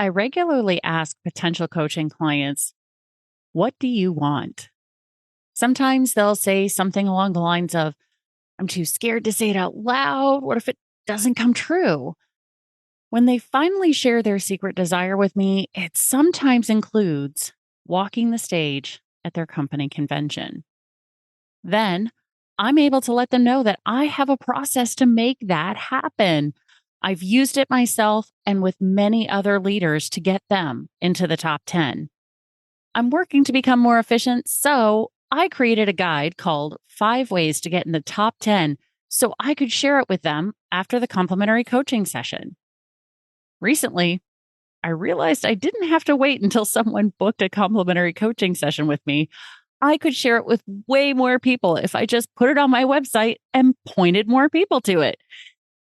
I regularly ask potential coaching clients, what do you want? Sometimes they'll say something along the lines of, I'm too scared to say it out loud. What if it doesn't come true? When they finally share their secret desire with me, it sometimes includes walking the stage at their company convention. Then I'm able to let them know that I have a process to make that happen. I've used it myself and with many other leaders to get them into the top 10. I'm working to become more efficient, so I created a guide called 5 Ways to Get in the Top 10 so I could share it with them after the complimentary coaching session. Recently, I realized I didn't have to wait until someone booked a complimentary coaching session with me. I could share it with way more people if I just put it on my website and pointed more people to it.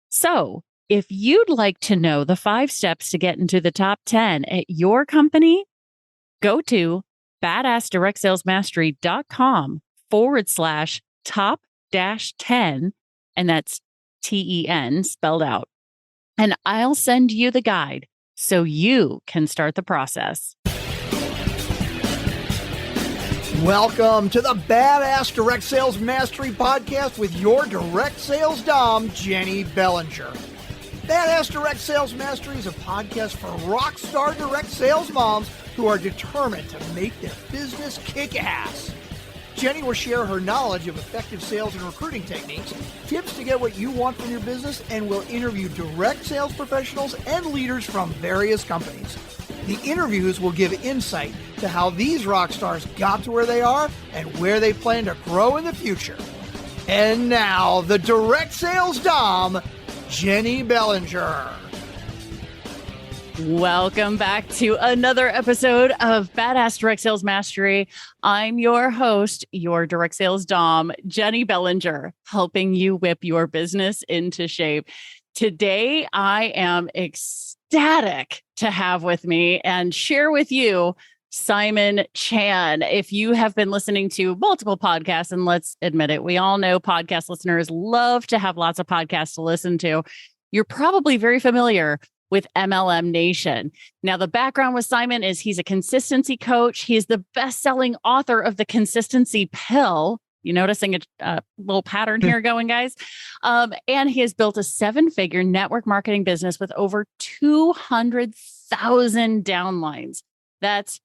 So, if you'd like to know the 5 steps to get into the top 10 at your company, go to badassdirectsales.com/top-10, and that's TEN spelled out. And I'll send you the guide so you can start the process. Welcome to the Badass Direct Sales Mastery Podcast with your direct sales dom, Jenny Bellinger. Badass Direct Sales Mastery is a podcast for rock star direct sales moms who are determined to make their business kick ass. Jenny will share her knowledge of effective sales and recruiting techniques, tips to get what you want from your business, and will interview direct sales professionals and leaders from various companies. The interviews will give insight to how these rock stars got to where they are and where they plan to grow in the future. And now, the direct sales dom, Jenny Bellinger. Welcome back to another episode of Badass Direct Sales Mastery. I'm your host, your direct sales dom, Jenny Bellinger, helping you whip your business into shape. Today, I am ecstatic to have with me and share with you Simon Chan. If you have been listening to multiple podcasts, and let's admit it, we all know podcast listeners love to have lots of podcasts to listen to. You're probably very familiar with MLM Nation. Now, the background with Simon is he's a consistency coach. He's the best-selling author of The Consistency Pill. You noticing a little pattern here going, guys? And he has built a 7-figure network marketing business with over 200,000 downlines. That's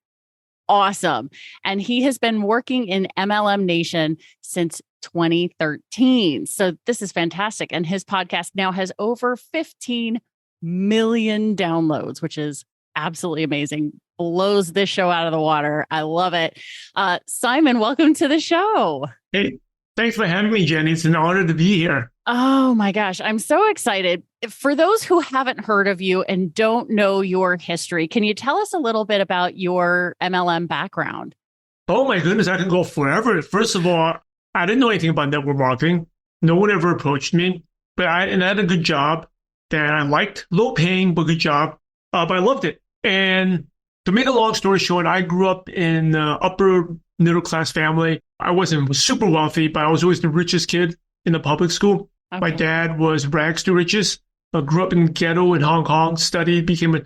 awesome. And he has been working in MLM Nation since 2013. So this is fantastic. And his podcast now has over 15 million downloads, which is absolutely amazing. Blows this show out of the water. I love it. Simon, welcome to the show. Hey, thanks for having me, Jenny. It's an honor to be here. Oh my gosh, I'm so excited. For those who haven't heard of you and don't know your history, can you tell us a little bit about your MLM background? Oh my goodness, I can go forever. First of all, I didn't know anything about network marketing. No one ever approached me, but I had a good job that I liked. Low paying, but good job. But I loved it. And to make a long story short, I grew up in an upper middle class family. I wasn't super wealthy, but I was always the richest kid in the public school. Okay. My dad was rags to riches. I grew up in the ghetto in Hong Kong, became a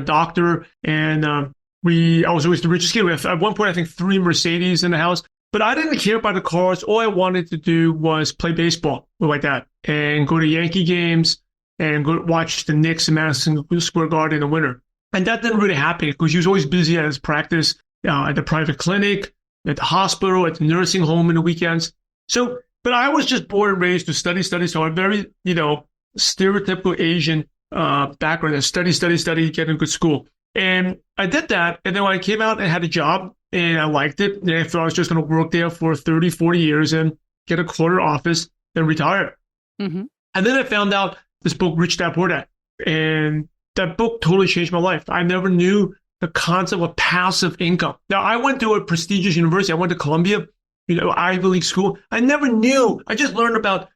doctor. And I was always the richest kid. We had, at one point, I think 3 Mercedes in the house. But I didn't care about the cars. All I wanted to do was play baseball with my dad and go to Yankee games and go watch the Knicks in Madison Square Garden in the winter. And that didn't really happen because he was always busy at his practice, at the private clinic, at the hospital, at the nursing home in the weekends. So, but I was just born and raised to study. So I'm very, stereotypical Asian background, study, get in good school. And I did that. And then when I came out and had a job and I liked it, and I thought I was just going to work there for 30, 40 years and get a corner office and retire. Mm-hmm. And then I found out this book, Rich Dad Poor Dad. And that book totally changed my life. I never knew the concept of passive income. Now, I went to a prestigious university. I went to Columbia, Ivy League school. I never knew. I just learned about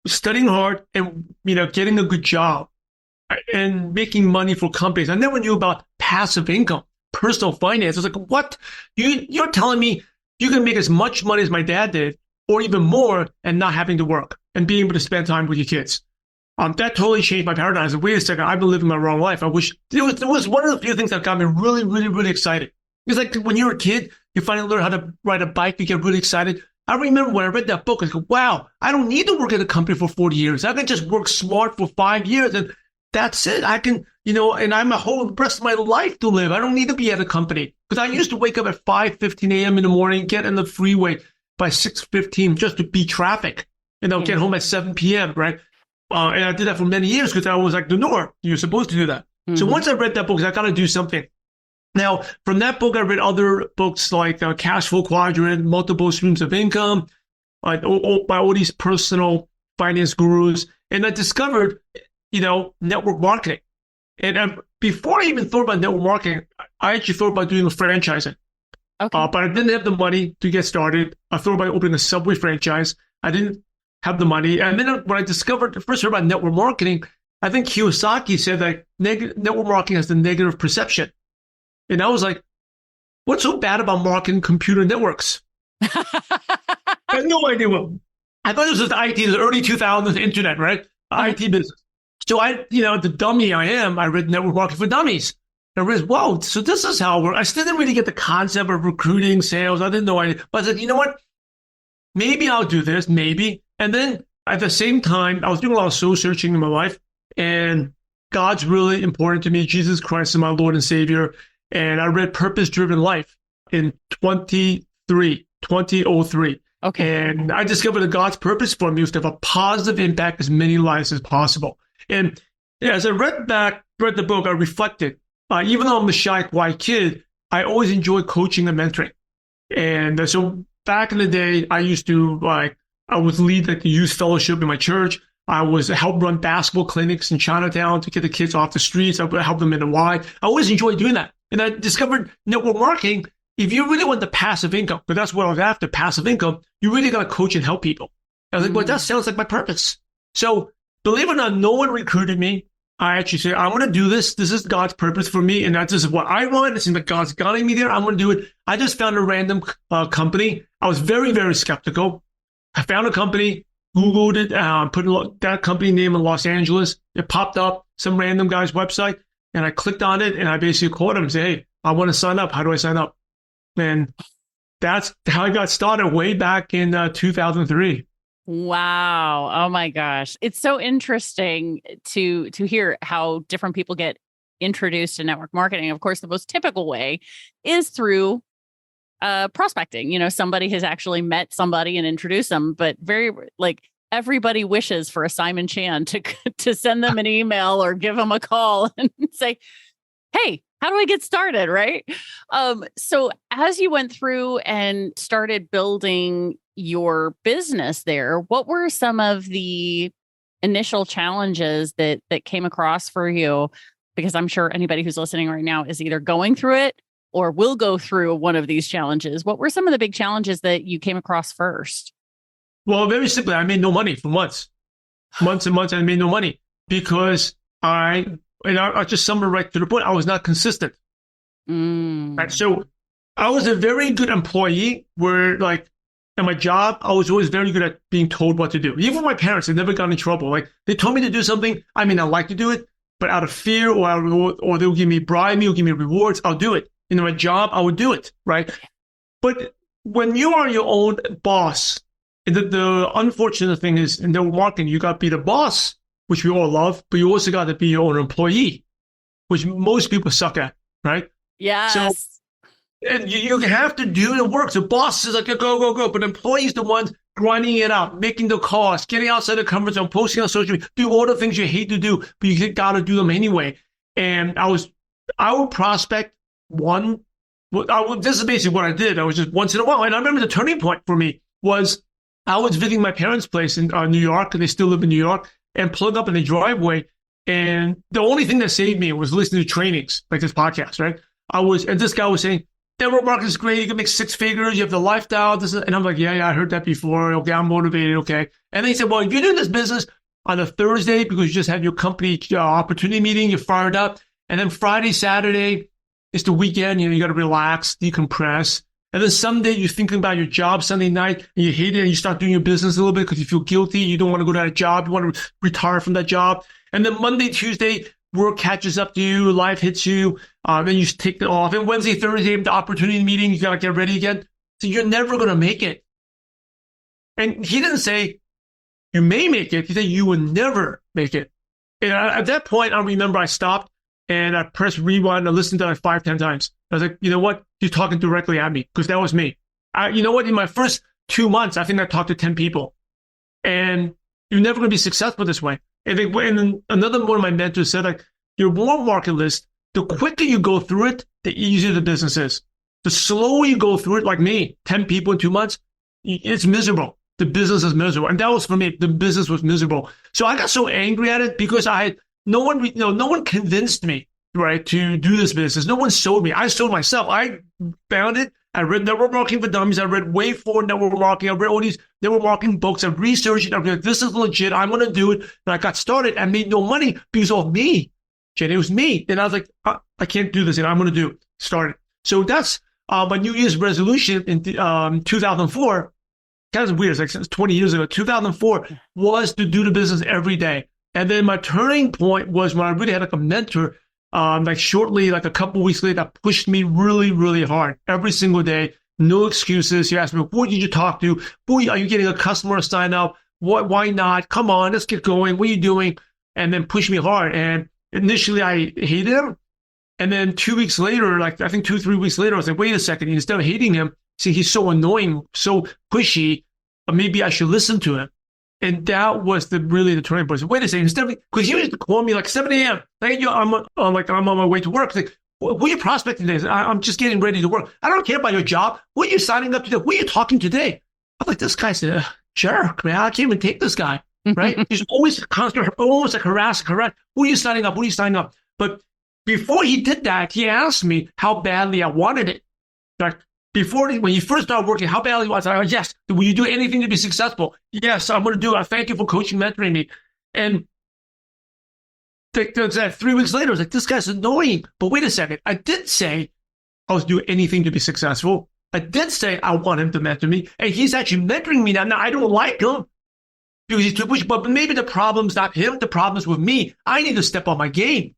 studying hard and, getting a good job and making money for companies. I never knew about passive income, personal finance. I was like, what? You're telling me you can make as much money as my dad did or even more and not having to work and being able to spend time with your kids. That totally changed my paradigm. I said, wait a second, I've been living my wrong life. I wish it was one of the few things that got me really, really, really excited. It's like when you're a kid, you finally learn how to ride a bike, you get really excited. I remember when I read that book, I go, wow, I don't need to work at a company for 40 years. I can just work smart for 5 years and that's it. I can, and I'm a whole rest of my life to live. I don't need to be at a company. Because I used to wake up at 5:15 a.m. in the morning, get in the freeway by 6:15 just to beat traffic. And I'll get home at 7 p.m., right? And I did that for many years because I was like the norm. You're supposed to do that. Mm-hmm. So once I read that book, I got to do something. Now, from that book, I read other books like Cash Flow Quadrant, Multiple Streams of Income, by all these personal finance gurus. And I discovered, network marketing. And before I even thought about network marketing, I actually thought about doing a franchising. Okay. But I didn't have the money to get started. I thought about opening a Subway franchise. I didn't have the money. And then when I first heard about network marketing, I think Kiyosaki said that network marketing has the negative perception. And I was like, what's so bad about marketing computer networks? I had no idea what. I thought this was the IT, the early 2000s internet, right? IT business. So the dummy I am, I read Network Marketing for Dummies. I read, whoa, so this is how it works. I still didn't really get the concept of recruiting, sales. I didn't know anything. But I said, you know what? Maybe I'll do this, maybe. And then at the same time, I was doing a lot of soul searching in my life. And God's really important to me. Jesus Christ is my Lord and Savior. And I read Purpose Driven Life in 2003. Okay. And I discovered that God's purpose for me was to have a positive impact as many lives as possible. And as I read the book, I reflected. Even though I'm a shy, quiet kid, I always enjoyed coaching and mentoring. And so back in the day, I used to I would lead the youth fellowship in my church. I was help run basketball clinics in Chinatown to get the kids off the streets. I would help them in the Y. I always enjoyed doing that. And I discovered network marketing. If you really want the passive income, but that's what I was after, passive income, you really got to coach and help people. I was like, well, that sounds like my purpose. So believe it or not, no one recruited me. I actually said, I want to do this. This is God's purpose for me. And that's just what I want. It seems like God's guiding me there. I'm going to do it. I just found a random company. I was very, very skeptical. I found a company, Googled it, put that company name in Los Angeles. It popped up, some random guy's website. And I clicked on it and I basically called him and said, hey, I want to sign up. How do I sign up? And that's how I got started way back in 2003. Wow. Oh my gosh. It's so interesting to hear how different people get introduced to network marketing. Of course, the most typical way is through prospecting. Somebody has actually met somebody and introduced them, but everybody wishes for a Simon Chan to send them an email or give them a call and say, hey, how do I get started? Right. So as you went through and started building your business there, what were some of the initial challenges that came across for you? Because I'm sure anybody who's listening right now is either going through it or will go through one of these challenges. What were some of the big challenges that you came across first? Well, very simply, I made no money for months and months. I made no money because I just summed it right to the point. I was not consistent. Right? So I was a very good employee where at my job, I was always very good at being told what to do. Even my parents, they never got in trouble. They told me to do something. I mean, I like to do it, but out of fear or they'll bribe me or give me rewards, I'll do it. In my job, I would do it. Right. But when you are your own boss, the unfortunate thing is in network marketing, you got to be the boss, which we all love, but you also got to be your own employee, which most people suck at, right? Yes. So and you have to do the work. The boss is like, go. But employees the ones grinding it out, making the calls, getting outside the comfort zone, posting on social media, do all the things you hate to do, but you got to do them anyway. And I would prospect this is basically what I did. I was just once in a while. And I remember the turning point for me was I was visiting my parents' place in New York, and they still live in New York, and plug up in the driveway. And the only thing that saved me was listening to trainings like this podcast, right? And this guy was saying, network marketing is great. You can make 6 figures. You have the lifestyle. And I'm like, yeah, I heard that before. Okay, I'm motivated. Okay. And they said, well, if you're doing this business on a Thursday because you just had your company opportunity meeting, you're fired up. And then Friday, Saturday, it's the weekend. You got to relax, decompress. And then someday you're thinking about your job Sunday night and you hate it and you start doing your business a little bit because you feel guilty. You don't want to go to that job. You want to retire from that job. And then Monday, Tuesday, work catches up to you. Life hits you. Then you take it off. And Wednesday, Thursday, the opportunity meeting, you got to get ready again. So you're never going to make it. And he didn't say you may make it. He said you will never make it. And at that point, I remember I stopped and I pressed rewind and listened to it like 5-10 times. I was like, you know what? He's talking directly at me because that was me. You know what? In my first 2 months, I think I talked to 10 people. And you're never going to be successful this way. And then another one of my mentors said, like, your warm market list, the quicker you go through it, the easier the business is. The slower you go through it, like me, 10 people in 2 months, it's miserable. The business is miserable. And that was for me. The business was miserable. So I got so angry at it because no one convinced me, right, to do this business. No one sold me. I sold myself. I found it. I read Network Marketing for Dummies. I read way for network marketing. I read all these network marketing books. I researched it. I read, this is legit. I'm going to do it. And I got started. I made no money because of me. Jenny, it was me. And I was like, I can't do this. And I'm going to do it. Started. So that's my New Year's resolution in 2004. Kind of weird. It's like 20 years ago. 2004 was to do the business every day. And then my turning point was when I really had like a mentor, like shortly, like a couple of weeks later, that pushed me really, really hard every single day. No excuses. He asked me, who did you talk to? Are you getting a customer to sign up? Why not? Come on, let's get going. What are you doing? And then push me hard. And initially I hated him. And then 2 weeks later, like I think 2-3 weeks later, I was like, wait a second. Instead of hating him, see, he's so annoying, so pushy, maybe I should listen to him. And that was really the turning point. So wait a second, instead of, because he used to call me like 7 a.m. Like, I'm on my way to work. Like, who are you prospecting today? I'm just getting ready to work. I don't care about your job. What are you signing up today? Who are you talking today? I'm like, this guy's a jerk, man. I can't even take this guy, right? He's always constant, almost like harass. Who are you signing up? Who are you signing up? But before he did that, he asked me how badly I wanted it. Like, when you first started working, how badly was I? Yes. Will you do anything to be successful? Yes, I'm going to do it. Thank you for coaching, mentoring me. And that 3 weeks later, I was like, this guy's annoying. But wait a second. I did say I was doing anything to be successful. I did say I want him to mentor me. And he's actually mentoring me now. Now, I don't like him because he's too pushy. But maybe the problem's not him. The problem's with me. I need to step on my game.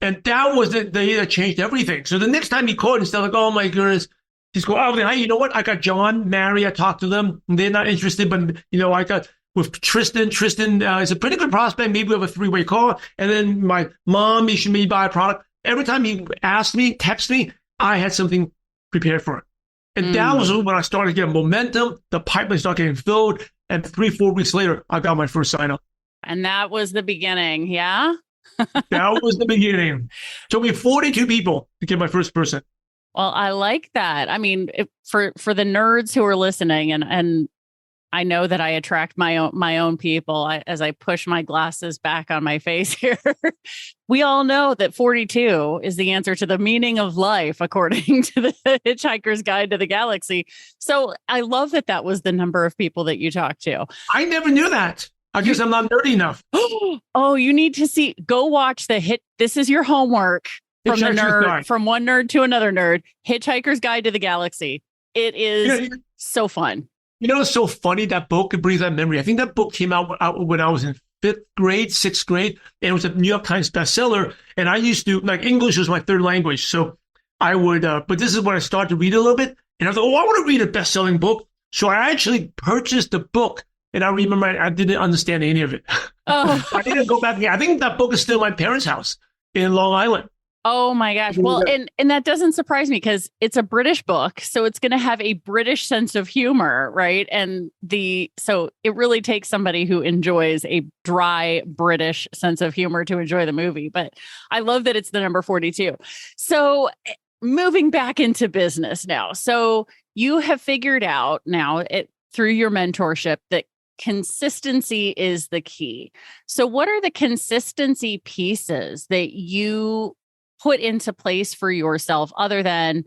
And that was the day that changed everything. So the next time he called, instead of like, oh my goodness, he's going, oh, hey, you know what? I got John, Mary. I talked to them. They're not interested, but I got with Tristan. Tristan is a pretty good prospect. Maybe we have a 3-way call. And then my mom, she may buy a product. Every time he asked me, text me, I had something prepared for it. And that was when I started getting momentum. The pipeline started getting filled. And 3-4 weeks later, I got my first sign up. And that was the beginning. Yeah. That was the beginning. It took me 42 people to get my first person. Well, I like that. I mean, for the nerds who are listening, and I know that I attract my own people as I push my glasses back on my face here. We all know that 42 is the answer to the meaning of life, according to the Hitchhiker's Guide to the Galaxy. So I love that was the number of people that you talked to. I never knew that. I guess I'm not nerdy enough. Oh, you need to go watch this is your homework from the nerd, from one nerd to another nerd, Hitchhiker's Guide to the Galaxy. It is so fun. You know, it's so funny, that book, it brings that memory. I think that book came out when I was in 5th grade, 6th grade, and it was a New York Times bestseller. And I used to, like, English was my third language. So I would, but this is when I started to read a little bit. And I thought, I want to read a best-selling book. So I actually purchased the book. And I remember I didn't understand any of it. Oh. I didn't go back again. I think that book is still in my parents' house in Long Island. Oh my gosh. Well, and that doesn't surprise me because it's a British book. So it's going to have a British sense of humor, right? And so it really takes somebody who enjoys a dry British sense of humor to enjoy the movie. But I love that it's the number 42. So moving back into business now. So you have figured out now through your mentorship that consistency is the key. So what are the consistency pieces that you put into place for yourself other than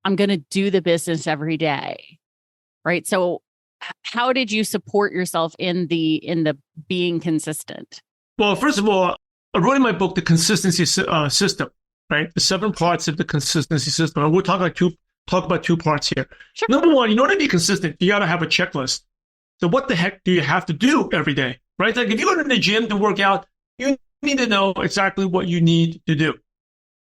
I'm going to do the business every day? Right. So how did you support yourself in the being consistent? Well, first of all, I wrote in my book, The Consistency System, right? The 7 parts of the consistency system. And we'll talk like talk about two parts here. Sure. Number one, in order to be consistent, you got to have a checklist. So what the heck do you have to do every day, right? Like if you go to the gym to work out, you need to know exactly what you need to do.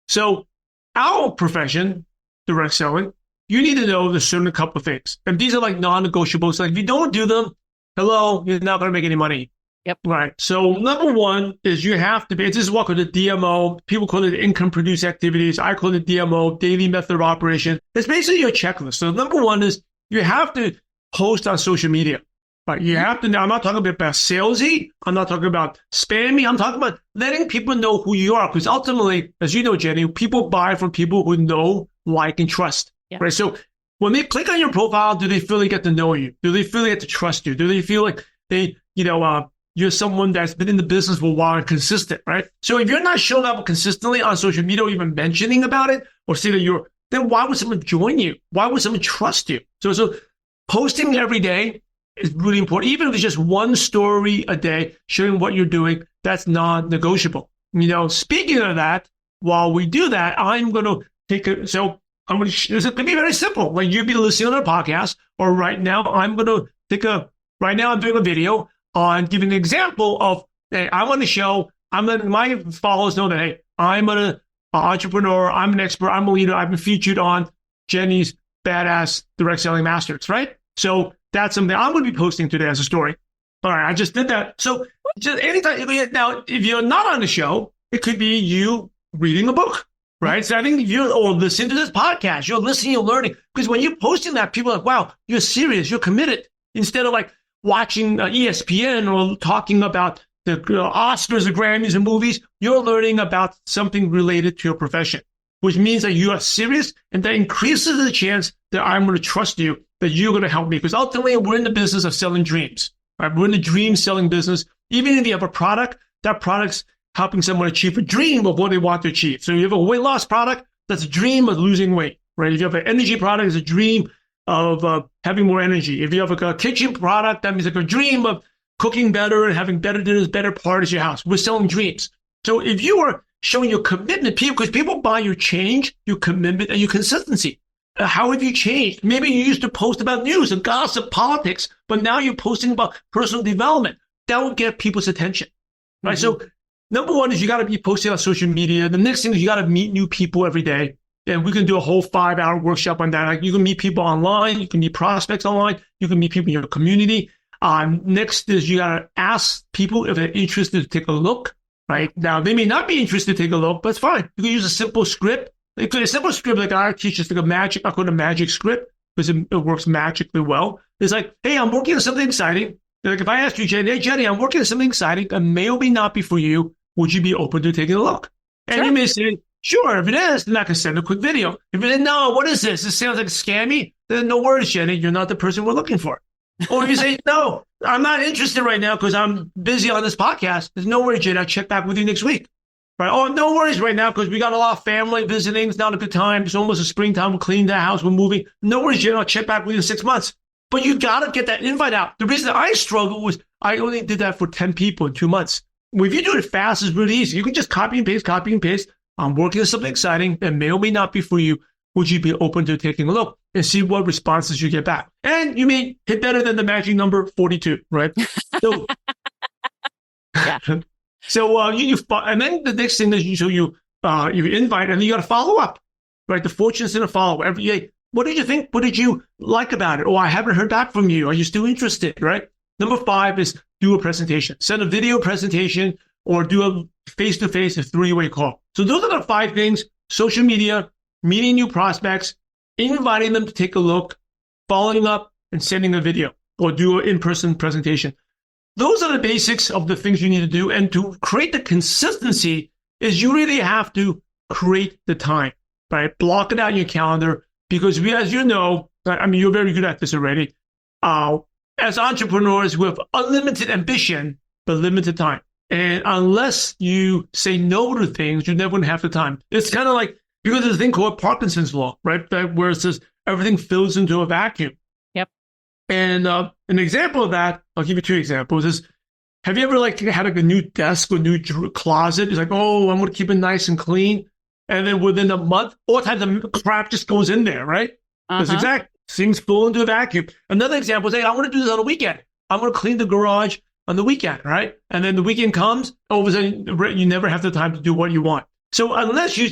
So our profession, direct selling, you need to know there's certain couple of things. And these are like non-negotiables. Like if you don't do them, hello, you're not going to make any money. Yep. Right. So number one is you have to be, this is what called the DMO. People call it income produced activities. I call it DMO, daily method of operation. It's basically your checklist. So number one is you have to post on social media. Right. You have to, now I'm not talking about salesy. I'm not talking about spammy. I'm talking about letting people know who you are. Because ultimately, as you know, Jenny, people buy from people who know, like, and trust. Yeah. Right. So when they click on your profile, do they feel they get to know you? Do they feel they get to trust you? Do they feel like they, you're someone that's been in the business for a while and consistent, right? So if you're not showing up consistently on social media or even mentioning about it or say that then why would someone join you? Why would someone trust you? So posting every day is really important. Even if it's just one story a day showing what you're doing, that's non-negotiable. Speaking of that, while we do that, I'm going to take this is going to be very simple. Like you'll be listening on a podcast, or right now I'm doing a video on giving an example of, hey, I want to show, I'm letting my followers know that, hey, I'm an entrepreneur, I'm an expert, I'm a leader, I've been featured on Jenny's Badass Direct Selling Masters, right? So that's something I'm going to be posting today as a story. All right, I just did that. So just anytime, now, if you're not on the show, it could be you reading a book, right? So I think or listening to this podcast, you're listening, you're learning. Because when you're posting that, people are like, wow, you're serious, you're committed. Instead of like, watching ESPN or talking about the Oscars or Grammys and movies, you're learning about something related to your profession, which means that you are serious, and that increases the chance that I'm going to trust you, that you're going to help me. Because ultimately, we're in the business of selling dreams. Right? We're in the dream selling business. Even if you have a product, that product's helping someone achieve a dream of what they want to achieve. So you have a weight loss product, that's a dream of losing weight. Right? If you have an energy product, it's a dream of having more energy. If you have a kitchen product, that means like a dream of cooking better and having better dinners, better parties at your house. We're selling dreams. So if you are showing your commitment, because people buy your change, your commitment, and your consistency. How have you changed? Maybe you used to post about news and gossip, politics, but now you're posting about personal development. That will get people's attention, right? So number one is you got to be posting on social media. The next thing is you got to meet new people every day. And we can do a whole 5-hour workshop on that. Like you can meet people online. You can meet prospects online. You can meet people in your community. Next is you got to ask people if they're interested to take a look, right? Now, they may not be interested to take a look, but it's fine. You can use a simple script. A simple script like I teach is like I call it a magic script because it works magically well. It's like, hey, I'm working on something exciting. Like if I asked you, Jenny, hey, Jenny, I'm working on something exciting. It may or may not be for you. Would you be open to taking a look? And Sure. you may say, sure, if it is, then I can send a quick video. If it is, no, what is this? This sounds like scammy. Then no worries, Jenny. You're not the person we're looking for. Or if you say, no, I'm not interested right now because I'm busy on this podcast. There's no worries, Jenny. I'll check back with you next week. Right? Oh, no worries right now because we got a lot of family visiting. It's not a good time. It's almost a springtime. We're cleaning the house. We're moving. No worries, Jenny. I'll check back with you in 6 months. But you got to get that invite out. The reason I struggled was I only did that for 10 people in 2 months. Well, if you do it fast, it's really easy. You can just copy and paste. I'm working on something exciting that may or may not be for you. Would you be open to taking a look and see what responses you get back? And you may hit better than the magic number 42, right? So, yeah. So and then the next thing is you invite, and then you got to follow up, right? The fortune's in a follow every day. What did you think? What did you like about it? Oh, I haven't heard back from you. Are you still interested? Right? Number 5 is do a presentation. Send a video presentation or do a face-to-face, a 3-way call. So those are the 5 things: social media, meeting new prospects, inviting them to take a look, following up, and sending a video or do an in-person presentation. Those are the basics of the things you need to do. And to create the consistency is you really have to create the time, right? Block it out in your calendar because as you know, I mean, you're very good at this already. As entrepreneurs, we have unlimited ambition, but limited time. And unless you say no to things, you're never going to have the time. It's kind of like, because there's a thing called Parkinson's law, right? Where it says everything fills into a vacuum. Yep. And an example of that, I'll give you 2 examples, is have you ever had a new desk or new closet? It's like, oh, I'm going to keep it nice and clean. And then within a month, all types of crap just goes in there, right? That's Uh-huh. exact. Things fall into a vacuum. Another example is, hey, I want to do this on the weekend. I'm going to clean the garage on the weekend, right? And then the weekend comes, all of a sudden, you never have the time to do what you want. So unless you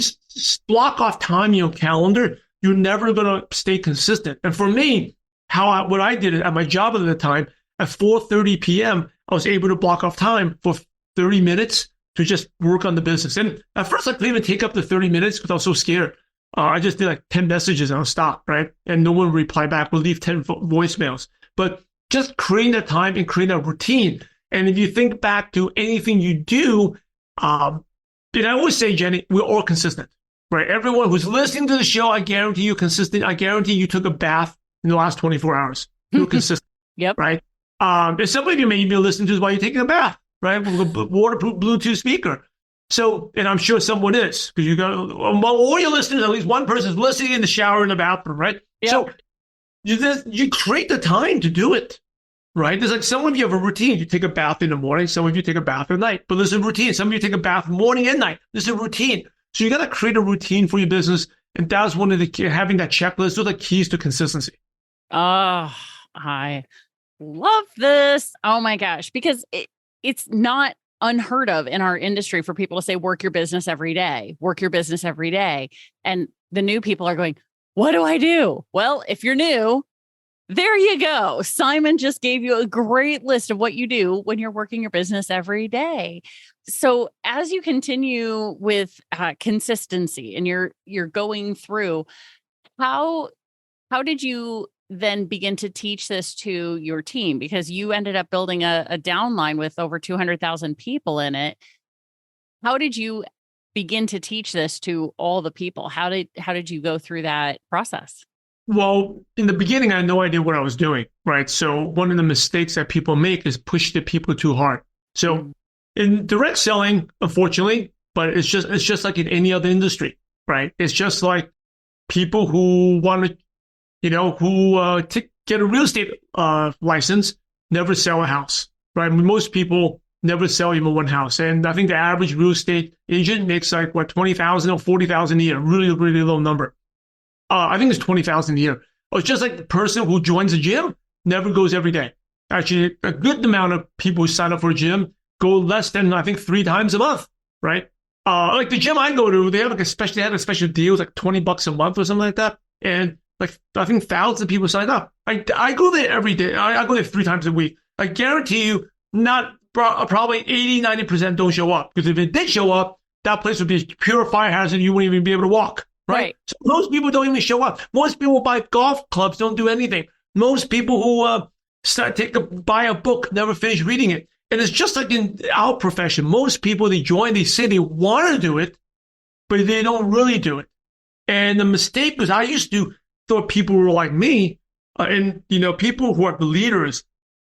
block off time in your calendar, you're never going to stay consistent. And for me, what I did at my job at the time, at 4:30 p.m., I was able to block off time for 30 minutes to just work on the business. And at first, I couldn't even take up the 30 minutes because I was so scared. I just did like 10 messages and I'll stop, right? And no one would reply back. We'll leave 10 voicemails. But just creating that time and creating a routine. And if you think back to anything you do, and I always say, Jenny, we're all consistent, right? Everyone who's listening to the show, I guarantee you're consistent. I guarantee you took a bath in the last 24 hours. You're consistent, Yep. right? And some of you may be listening to this while you're taking a bath, right? With a waterproof Bluetooth speaker. So, and I'm sure someone is, because you got all your listeners, at least one person's listening in the shower in the bathroom, right? Yep. So you create the time to do it, right? There's like some of you have a routine. You take a bath in the morning. Some of you take a bath at night, but there's a routine. Some of you take a bath morning and night. There's a routine. So you got to create a routine for your business. And that's one of the, having that checklist are the keys to consistency. Oh, I love this. Oh my gosh, because it's not unheard of in our industry for people to say, work your business every day, work your business every day. And the new people are going, what do I do? Well, if you're new, there you go. Simon just gave you a great list of what you do when you're working your business every day. So as you continue with consistency and you're going through, how did you then begin to teach this to your team? Because you ended up building a downline with over 200,000 people in it. How did you begin to teach this to all the people? How did you go through that process? Well, in the beginning, I had no idea what I was doing, right? So one of the mistakes that people make is push the people too hard. So in direct selling, unfortunately, but it's just like in any other industry, right? It's just like people who want to, get a real estate license, never sell a house, right? I mean, most people never sell even one house. And I think the average real estate agent makes like, 20,000 or 40,000 a year, really, really low number. I think it's 20,000 a year. It's just like the person who joins a gym, never goes every day. Actually, a good amount of people who sign up for a gym go less than, I think, 3 times a month, right? Like the gym I go to, they had a special deal, like $20 a month or something like that. And like, I think thousands of people sign up. I go there every day. I go there 3 times a week. I guarantee you, probably 80, 90% don't show up. Because if it did show up, that place would be a pure fire hazard. You wouldn't even be able to walk. Right? So most people don't even show up. Most people buy golf clubs, don't do anything. Most people who buy a book, never finish reading it. And it's just like in our profession. Most people, they say they want to do it, but they don't really do it. And the mistake was I used to thought people were like me, and people who are the leaders,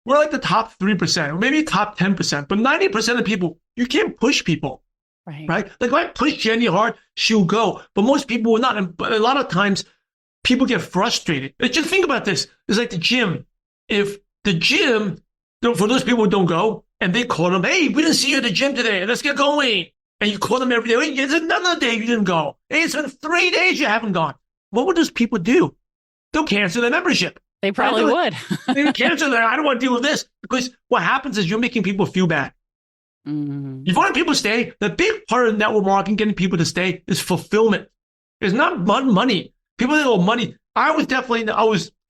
we're like the top 3%, or maybe top 10%, but 90% of people, you can't push people. Right? Like if I push Jenny hard, she'll go. But most people will not. And a lot of times people get frustrated. Just think about this. It's like the gym. If the gym, for those people who don't go, and they call them, hey, we didn't see you at the gym today. Let's get going. And you call them every day. Hey, it's another day you didn't go. Hey, it's been 3 days you haven't gone. What would those people do? They'll cancel their membership. They probably would. They would cancel their, I don't want to deal with this. Because what happens is you're making people feel bad. Mm-hmm. You want people to stay. The big part of network marketing, getting people to stay, is fulfillment. It's not money. People think, money. I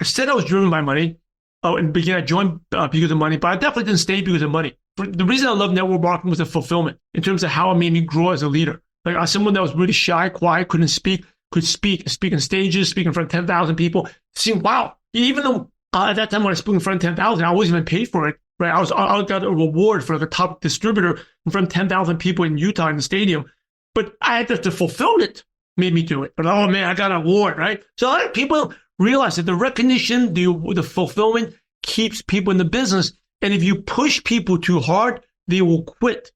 said I was driven by money. In the beginning, I joined because of money, but I definitely didn't stay because of money. The reason I love network marketing was the fulfillment in terms of how it made me grow as a leader. Like I was someone that was really shy, quiet, couldn't speak, could speak on stages, speak in front of 10,000 people. Seemed wow. Even though at that time when I spoke in front of 10,000, I wasn't even paid for it. Right, I got a reward for the top distributor in front of 10,000 people in Utah in the stadium, but I had to fulfill it. Made me do it. But oh man, I got an award, right? So a lot of people realize that the recognition, the fulfillment keeps people in the business, and if you push people too hard, they will quit.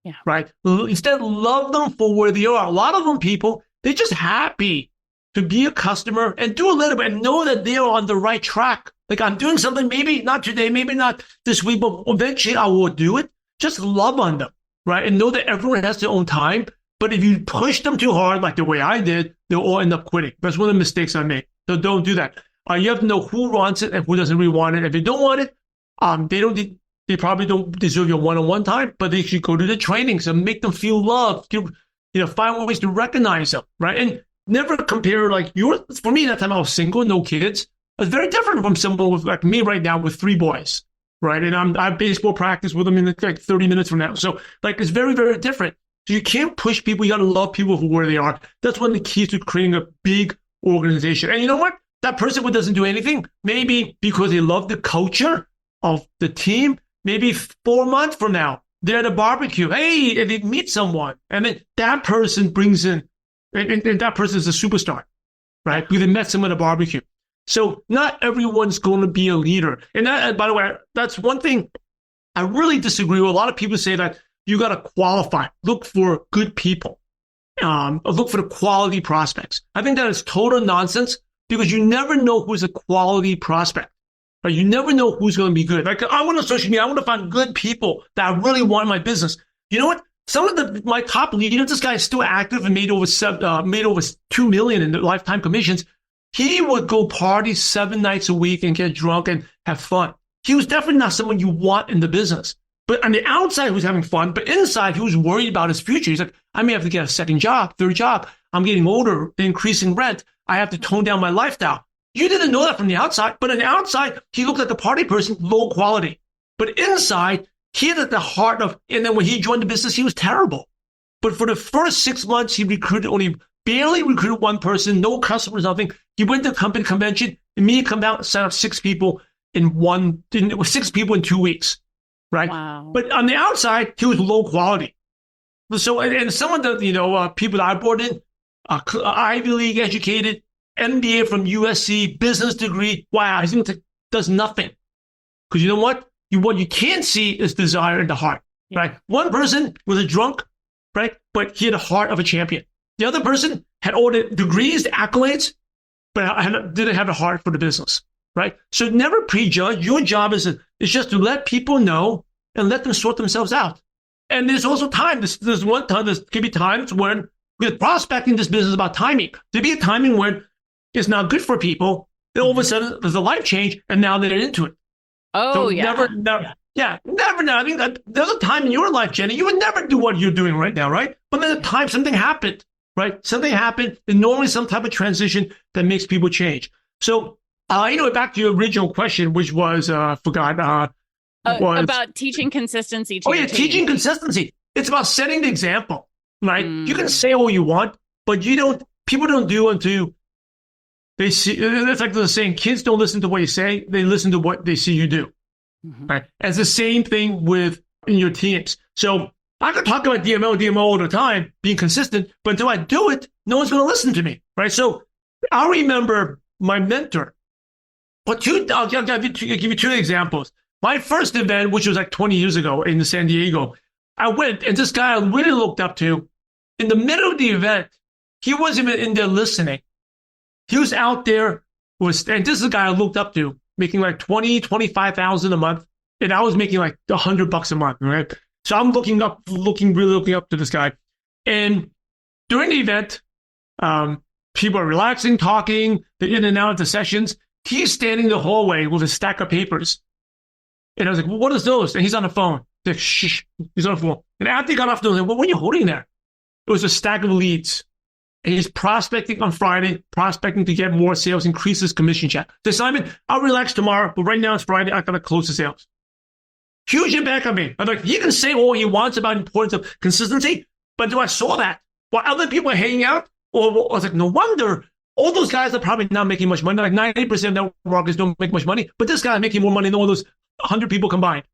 Yeah. Right. Instead, love them for where they are. A lot of them people, they're just happy to be a customer and do a little bit and know that they're on the right track. Like I'm doing something, maybe not today, maybe not this week, but eventually I will do it. Just love on them, right? And know that everyone has their own time. But if you push them too hard, like the way I did, they'll all end up quitting. That's one of the mistakes I made. So don't do that. You have to know who wants it and who doesn't really want it. If they don't want it, they probably don't deserve your one-on-one time, but they should go to the trainings and make them feel loved. Find ways to recognize them, right? And never compare for me, that time I was single, no kids. It's very different from someone with like me right now with 3 boys, right? And I have baseball practice with them in like 30 minutes from now. So like, it's very, very different. So you can't push people. You got to love people for where they are. That's one of the keys to creating a big organization. And you know what? That person who doesn't do anything, maybe because they love the culture of the team, maybe 4 months from now, they're at a barbecue. Hey, and they meet someone. And then that person brings in, and that person is a superstar, right? Because they met someone at a barbecue. So not everyone's going to be a leader. And that, by the way, that's one thing I really disagree with. A lot of people say that you got to qualify, look for good people, look for the quality prospects. I think that is total nonsense because you never know who's a quality prospect. Right? You never know who's going to be good. Like I want to social media, I want to find good people that I really want in my business. You know what? Some of my top leaders, this guy is still active and made over $2 million in lifetime commissions. He would go party 7 nights a week and get drunk and have fun. He was definitely not someone you want in the business. But on the outside, he was having fun. But inside, he was worried about his future. He's like, I may have to get a second job, third job. I'm getting older, increasing rent. I have to tone down my lifestyle. You didn't know that from the outside. But on the outside, he looked like the party person, low quality. But inside, he had at the heart of, and then when he joined the business, he was terrible. But for the first 6 months, he barely recruited one person, no customers, nothing. He went to the company convention, immediately come out and set up 6 people in 2 weeks, right? Wow. But on the outside, he was low quality. So, and some of the, people that I brought in, Ivy League educated, MBA from USC, business degree. Wow, he does nothing. Because you know what? What you can't see is desire in the heart, right? One person was a drunk, right? But he had a heart of a champion. The other person had all the degrees, the accolades, but didn't have a heart for the business, right? So never prejudge. Your job is just to let people know and let them sort themselves out. And there's also time. There's one time, there can be times when with prospecting, this business is about timing. There'll be a timing when it's not good for people. Then all of a sudden, there's a life change, and now they're into it. Oh, so yeah. Never. I think there's a time in your life, Jenny, you would never do what you're doing right now, right? But then a time something happened, right? Something happened, and normally some type of transition that makes people change. So, back to your original question, which was, about teaching consistency. Teaching consistency. It's about setting the example, right? You can say all you want, but people don't do until they see. It's like the saying, kids don't listen to what you say, they listen to what they see you do. Right? It's the same thing in your teams. So I can talk about DMO all the time, being consistent, but until I do it, no one's going to listen to me, right? So I remember my mentor. I'll give you 2 examples. My first event, which was like 20 years ago in San Diego, I went, and this guy I really looked up to, in the middle of the event, he wasn't even in there listening. He was out there, and this is a guy I looked up to, making like $25,000 a month, and I was making like $100 a month, right? So I'm really looking up to this guy. And during the event, people are relaxing, talking, they're in and out of the sessions. He's standing in the hallway with a stack of papers. And I was like, well, what is those? And he's on the phone. He's like, shh, he's on the phone. And after he got off, I was like, well, what are you holding there? It was a stack of leads. And he's prospecting on Friday, prospecting to get more sales, increase his commission check. So Simon, I'll relax tomorrow, but right now it's Friday. I got to close the sales. Huge impact on me. I'm like, he can say all he wants about the importance of consistency, but I saw that while other people are hanging out, I was like, no wonder all those guys are probably not making much money. Like 90% of networkers don't make much money, but this guy is making more money than all those 100 people combined,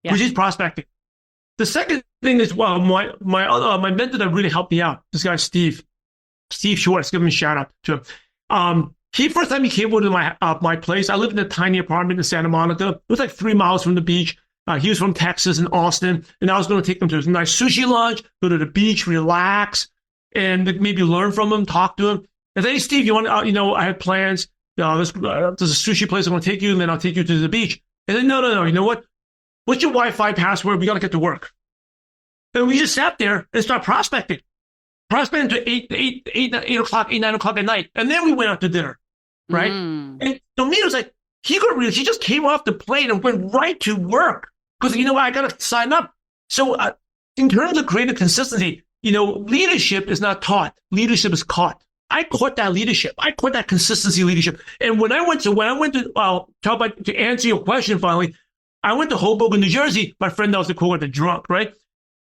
because he's prospecting. The second thing is, well, my mentor that really helped me out, this guy, Steve Schwartz, give him a shout out to him. First time he came over to my place, I lived in a tiny apartment in Santa Monica. It was like 3 miles from the beach. He was from Texas and Austin, and I was going to take him to a nice sushi lunch, go to the beach, relax, and maybe learn from him, talk to him. And say, hey, Steve, you want, I have plans. There's a sushi place I want to take you, and then I'll take you to the beach. And then, no, you know what? What's your Wi-Fi password? We got to get to work. And we just sat there and started prospecting to 8 o'clock, 9 o'clock at night. And then we went out to dinner. right? Mm. And to me, it was like, he just came off the plane and went right to work because, I got to sign up. So in terms of creating consistency, leadership is not taught. Leadership is caught. I caught that leadership. I caught that consistency leadership. And when I went to answer your question finally, I went to Hoboken, New Jersey. My friend that was the drunk, right?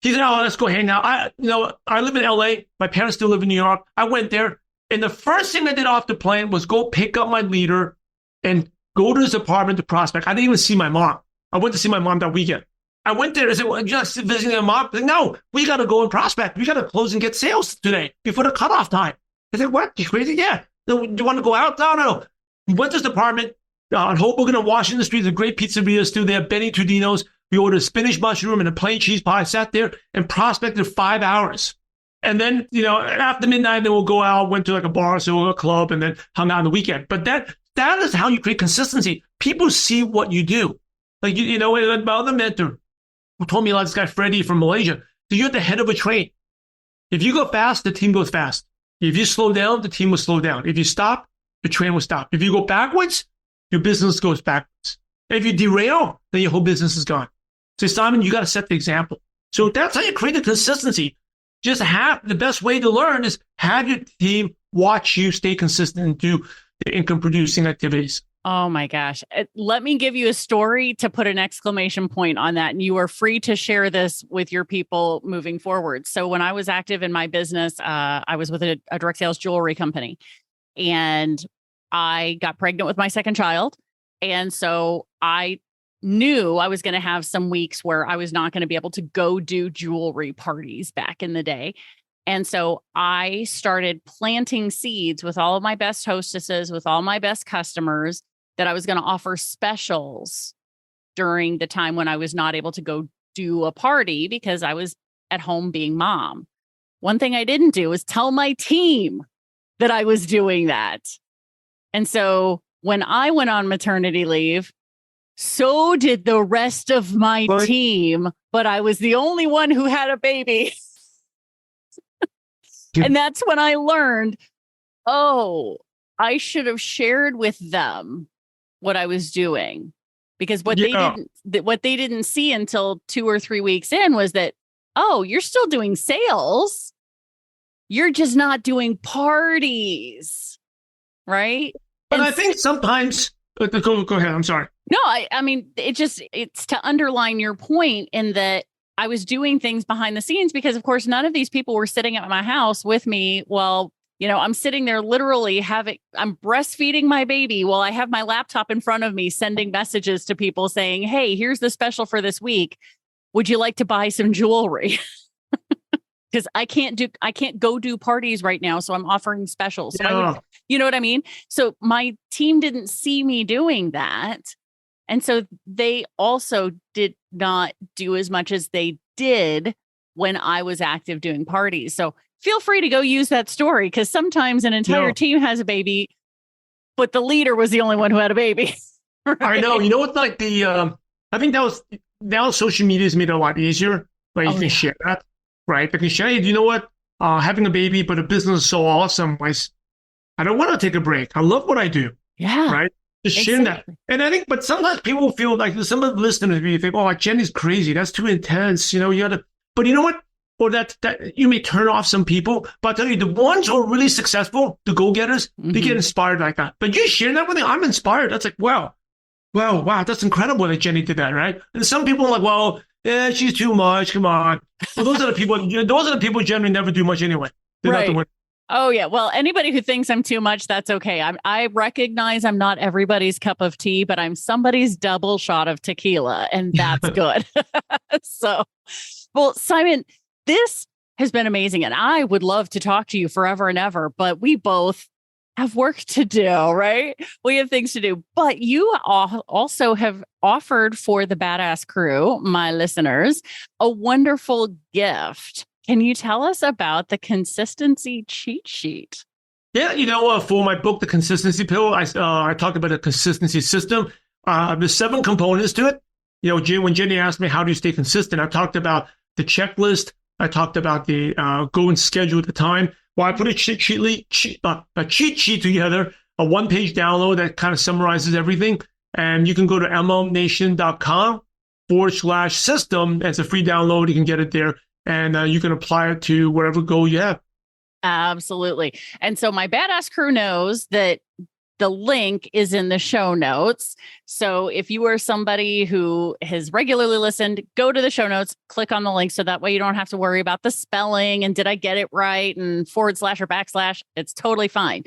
He said, "Oh, let's go hang out." I live in LA. My parents still live in New York. I went there. And the first thing I did off the plane was go pick up my leader and go to his apartment to prospect. I didn't even see my mom. I went to see my mom that weekend. I went there and said, "Well, just visiting my mom." Like, "No, we got to go and prospect. We got to close and get sales today before the cutoff time." I said, "What? You crazy?" "Yeah. Do you want to go out?" No. We went to his apartment on Hoboken and Washington Street. There's a great pizzeria still there, Benny Tudino's. We ordered a spinach mushroom and a plain cheese pie. Sat there and prospected 5 hours. And then, after midnight, then we'll go out, went to like a bar, so a club, and then hung out on the weekend. But that is how you create consistency. People see what you do. Like, my other mentor who told me a lot, this guy, Freddie from Malaysia, so you're at the head of a train. If you go fast, the team goes fast. If you slow down, the team will slow down. If you stop, the train will stop. If you go backwards, your business goes backwards. And if you derail, then your whole business is gone. So Simon, you got to set the example. So that's how you create the consistency. Just the best way to learn is have your team watch you stay consistent and do the income producing activities. Oh my gosh. Let me give you a story to put an exclamation point on that. And you are free to share this with your people moving forward. So when I was active in my business, I was with a direct sales jewelry company, and I got pregnant with my second child. And so I knew I was going to have some weeks where I was not going to be able to go do jewelry parties back in the day. And so I started planting seeds with all of my best hostesses, with all my best customers, that I was going to offer specials during the time when I was not able to go do a party because I was at home being mom. One thing I didn't do was tell my team that I was doing that. And so when I went on maternity leave, so did the rest of my team, but I was the only one who had a baby. And that's when I learned, I should have shared with them what I was doing, because what they didn't see until 2 or 3 weeks in was that, you're still doing sales. You're just not doing parties. Right. But I think sometimes, go ahead. I'm sorry. No, I mean, it's to underline your point in that I was doing things behind the scenes because, of course, none of these people were sitting at my house with me. Well, I'm sitting there literally I'm breastfeeding my baby while I have my laptop in front of me, sending messages to people saying, "Hey, here's the special for this week. Would you like to buy some jewelry?" Because I can't go do parties right now. So I'm offering specials. So you know what I mean? So my team didn't see me doing that. And so they also did not do as much as they did when I was active doing parties. So feel free to go use that story, because sometimes an entire team has a baby, but the leader was the only one who had a baby. Right? I know. You know what's like I think now social media has made it a lot easier. Like you can share that, right? You can share, "Hey, you know what? Having a baby, but a business is so awesome. I don't want to take a break. I love what I do." Yeah. Right. Just sharing that. And I think, but sometimes people feel like some of the listeners may think, "Oh, Jenny's crazy. That's too intense." You gotta, but you know what? Or that you may turn off some people, but I'll tell you, the ones who are really successful, the go-getters, they get inspired like that. But you share that with me, I'm inspired. That's like, wow, that's incredible that Jenny did that, right? And some people are like, "Well, yeah, she's too much. Come on." Well, those are the people who generally never do much anyway. They're not the ones. Oh, yeah. Well, anybody who thinks I'm too much, that's okay. I recognize I'm not everybody's cup of tea, but I'm somebody's double shot of tequila, and that's good. So, well, Simon, this has been amazing, and I would love to talk to you forever and ever, but we both have work to do, right? We have things to do, but you also have offered for the Badass Crew, my listeners, a wonderful gift. Can you tell us about the consistency cheat sheet? Yeah, for my book, The Consistency Pill, I talked about a consistency system. There's 7 components to it. When Jenny asked me, "How do you stay consistent?" I talked about the checklist. I talked about the go and schedule at the time. Well, I put a cheat sheet together a one-page download that kind of summarizes everything. And you can go to mlmnation.com/system. It's a free download. You can get it there, and you can apply it to whatever goal you have. Absolutely. And so my badass crew knows that the link is in the show notes. So if you are somebody who has regularly listened, go to the show notes, click on the link. So that way you don't have to worry about the spelling and did I get it right and / or /. It's totally fine.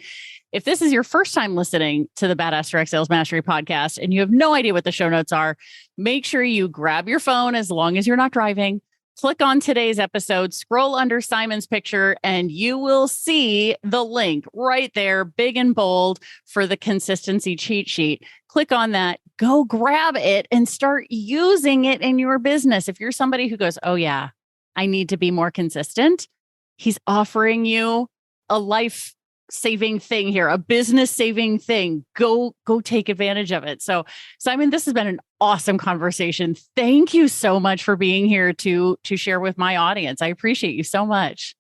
If this is your first time listening to the Badass Direct Sales Mastery podcast and you have no idea what the show notes are, make sure you grab your phone as long as you're not driving. Click on today's episode, scroll under Simon's picture, and you will see the link right there, big and bold, for the consistency cheat sheet. Click on that, go grab it, and start using it in your business. If you're somebody who goes, oh yeah, I need to be more consistent, he's offering you a life-saving thing here, a business-saving thing. Go take advantage of it. So, Simon, this has been an awesome conversation. Thank you so much for being here to share with my audience. I appreciate you so much.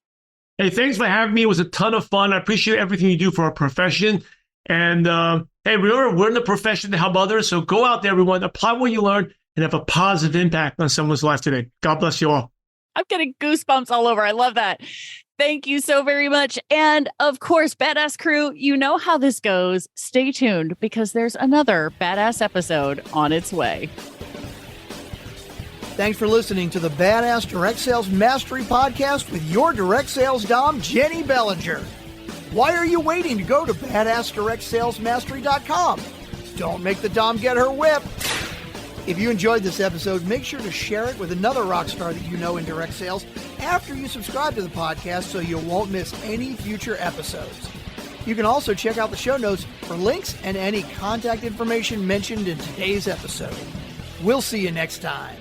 Hey, thanks for having me. It was a ton of fun. I appreciate everything you do for our profession. And hey, remember, we're in the profession to help others. So go out there, everyone, apply what you learned and have a positive impact on someone's life today. God bless you all. I'm getting goosebumps all over. I love that. Thank you so very much. And of course, Badass Crew, you know how this goes. Stay tuned because there's another badass episode on its way. Thanks for listening to the Badass Direct Sales Mastery Podcast with your direct sales dom, Jenny Bellinger. Why are you waiting to go to badassdirectsalesmastery.com? Don't make the dom get her whip. If you enjoyed this episode, make sure to share it with another rock star that you know in direct sales after you subscribe to the podcast so you won't miss any future episodes. You can also check out the show notes for links and any contact information mentioned in today's episode. We'll see you next time.